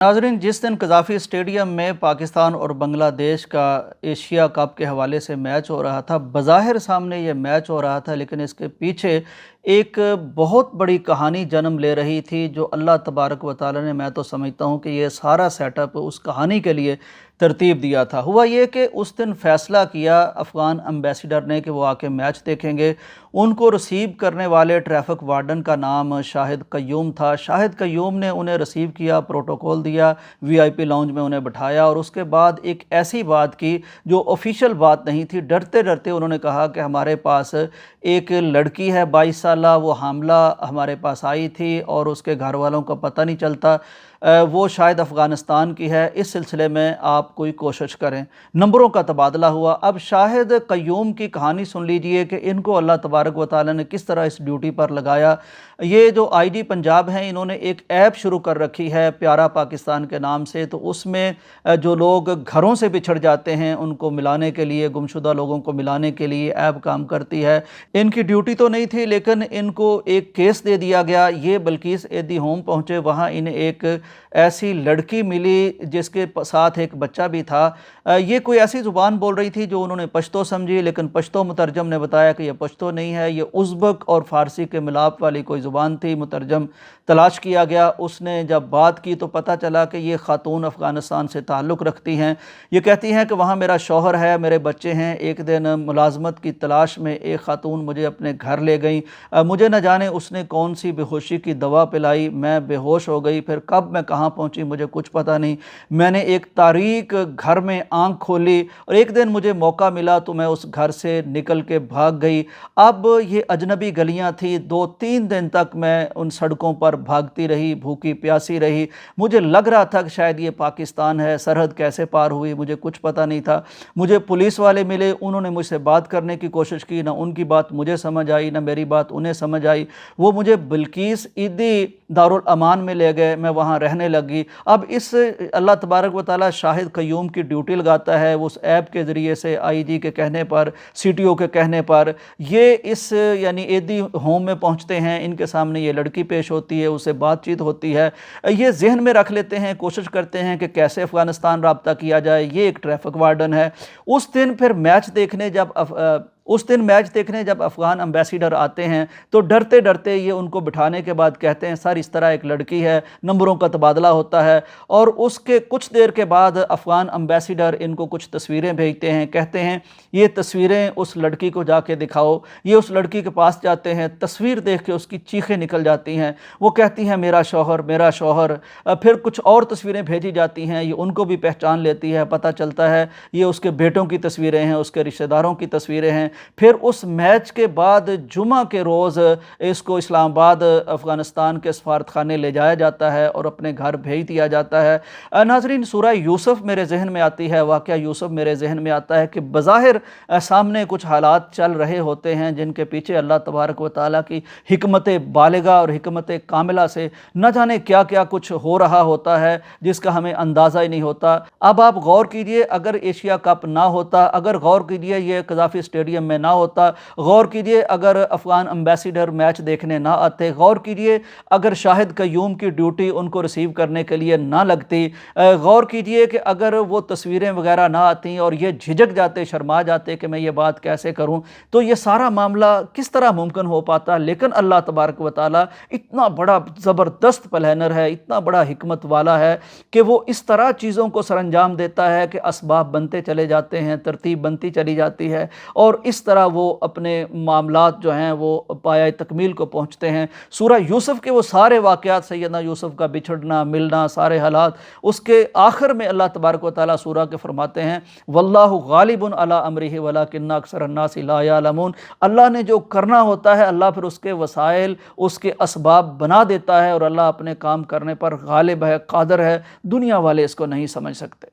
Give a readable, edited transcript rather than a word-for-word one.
नाज़रीन, जिस दिन कज़ाफ़ी स्टेडियम में पाकिस्तान और बांग्लादेश का एशिया कप के हवाले से मैच हो रहा था, बज़ाहिर सामने ये मैच हो रहा था, लेकिन इसके पीछे एक बहुत बड़ी कहानी जन्म ले रही थी जो अल्लाह तबारक व तआला ने, मैं तो समझता हूँ कि ये सारा सेटअप उस कहानी के लिए तरतीब दिया था। हुआ ये कि उस दिन फ़ैसला किया अफ़गान एम्बेसडर ने कि वो आके मैच देखेंगे। उनको रिसीव करने वाले ट्रैफ़िक वार्डन का नाम शाहिद क़य्यूम था। शाहिद क़य्यूम ने उन्हें रिसीव किया, प्रोटोकॉल दिया, वीआईपी लाउंज में उन्हें बिठाया और उसके बाद एक ऐसी बात की जो ऑफ़िशियल बात नहीं थी। डरते डरते उन्होंने कहा कि हमारे पास एक लड़की है 22 साला, वो हामला हमारे पास आई थी और उसके घर वालों का पता नहीं चलता, वो शायद अफ़गानिस्तान की है, इस सिलसिले में आप कोई कोशिश करें। नंबरों का तबादला हुआ। अब शाहिद क़य्यूम की कहानी सुन लीजिए कि इनको अल्लाह तबारक व तआला ने किस तरह इस ड्यूटी पर लगाया। ये जो आईजी पंजाब हैं, इन्होंने एक ऐप शुरू कर रखी है प्यारा पाकिस्तान के नाम से। तो उसमें जो लोग घरों से बिछड़ जाते हैं उनको मिलाने के लिए, गुमशुदा लोगों को मिलाने के लिए ऐप काम करती है। इनकी ड्यूटी तो नहीं थी, लेकिन इनको एक केस दे दिया गया। ये बल्किस एदी होम पहुँचे, वहाँ इन्हें एक ऐसी लड़की मिली जिसके साथ एक बच्चा भी था। ये कोई ऐसी ज़ुबान बोल रही थी जो उन्होंने पश्तो समझी, लेकिन पश्तो मुतरजम ने बताया कि ये पश्तो नहीं है, ये उज़्बक और फ़ारसी के मिलाप वाली कोई ज़ुबान थी। मुतरजम तलाश किया गया, उसने जब बात की तो पता चला कि ये ख़ातून अफ़गानिस्तान से ताल्लुक़ रखती हैं। ये कहती हैं कि वहाँ मेरा शौहर है, मेरे बच्चे हैं। एक दिन मुलाजमत की तलाश में एक ख़ातून मुझे अपने घर ले गई। मुझे न जाने उसने कौन सी बेहोशी की दवा पिलाई, मैं बेहोश हो गई। फिर कब मैं कहाँ पहुँची मुझे कुछ पता नहीं। मैंने एक तारीक घर में आंख खोली और एक दिन मुझे मौका मिला तो मैं उस घर से निकल के भाग गई। अब ये अजनबी गलियां थी, 2-3 दिन तक मैं उन सड़कों पर भागती रही, भूखी प्यासी रही। मुझे लग रहा था कि शायद ये पाकिस्तान है। सरहद कैसे पार हुई मुझे कुछ पता नहीं था। मुझे पुलिस वाले मिले, उन्होंने मुझसे बात करने की कोशिश की, ना उनकी बात मुझे समझ आई, ना मेरी बात उन्हें समझ आई। वो मुझे बिल्किस ईदी दारुल अमान में ले गए, मैं वहाँ रहने लगी। अब इस अल्लाह तबारक व तआला शाहिद क़य्यूम की ड्यूटी लगाता है। वो उस ऐप के ज़रिए से आईजी के कहने पर, सीटीओ के कहने पर ये इस यानी एदी होम में पहुँचते हैं। इनके सामने ये लड़की पेश होती है, उससे बातचीत होती है। ये जहन में रख लेते हैं, कोशिश करते हैं कि कैसे अफ़गानिस्तान रब्ता किया जाए। ये एक ट्रैफिक वार्डन है। उस दिन फिर मैच देखने जब अफ़गान एम्बेसडर आते हैं तो डरते डरते ये उनको बिठाने के बाद कहते हैं सर इस तरह एक लड़की है। नंबरों का तबादला होता है और उसके कुछ देर के बाद अफ़गान एम्बेसडर इनको कुछ तस्वीरें भेजते हैं, कहते हैं ये तस्वीरें उस लड़की को जाके दिखाओ। ये उस लड़की के पास जाते हैं, तस्वीर देख के उसकी चीखें निकल जाती हैं। वो कहती हैं मेरा शौहर, मेरा शौहर। फिर कुछ और तस्वीरें भेजी जाती हैं, ये उनको भी पहचान लेती है, पता चलता है ये उसके बेटों की तस्वीरें हैं, उसके रिश्तेदारों की तस्वीरें हैं। फिर उस मैच के बाद जुमा के रोज़ इसको इस्लामाबाद अफ़गानिस्तान के सफारतखाने ले जाया जाता है और अपने घर भेज दिया जाता है। नाज़रीन, सूरह यूसुफ मेरे जहन में आती है, वाक़या यूसुफ मेरे जहन में आता है कि बज़ाहिर सामने कुछ हालात चल रहे होते हैं जिनके पीछे अल्लाह तबारक व तआला की हिकमत बालिगा और हिकमत कामिला से न जाने क्या क्या कुछ हो रहा होता है जिसका हमें अंदाज़ा ही नहीं होता। अब आप गौर कीजिए, अगर एशिया कप ना होता, अगर गौर कीजिए ये कज़ाफ़ी स्टेडियम में ना होता, गौर कीजिए अगर अफ़गान एम्बेसडर मैच देखने ना आते, गौर कीजिए अगर शाहिद क़य्यूम की ड्यूटी उनको रिसीव करने के लिए ना लगती, गौर कीजिए कि अगर वो तस्वीरें वगैरह ना आती और ये झिझक जाते, शर्मा जाते कि मैं ये बात कैसे करूं, तो ये सारा मामला किस तरह मुमकिन हो पाता। लेकिन अल्लाह तबारक व तआला इतना बड़ा ज़बरदस्त प्लानर है, इतना बड़ा हिकमत वाला है कि वो इस तरह चीज़ों को सरअंजाम देता है कि असबाब बनते चले जाते हैं, तरतीब बनती चली जाती है और इस तरह वो अपने मामलात जो हैं वो पाया तकमील को पहुँचते हैं। सूरह यूसुफ के वो सारे वाक़यात, सैयदना यूसुफ का बिछड़ना, मिलना, सारे हालात, उसके आखिर में अल्लाह तबारक व तआला सूरह के फरमाते हैं वल्लाहु गालिबुन अला अमरिही वलाकिन्ना अक्सरन्नासि ला यालमून। अल्लाह ने जो करना होता है, अल्लाह फिर उसके वसाइल, उसके असबाब बना देता है और अल्लाह अपने काम करने पर गालिब है, कादर है। दुनिया वाले इसको नहीं समझ सकते।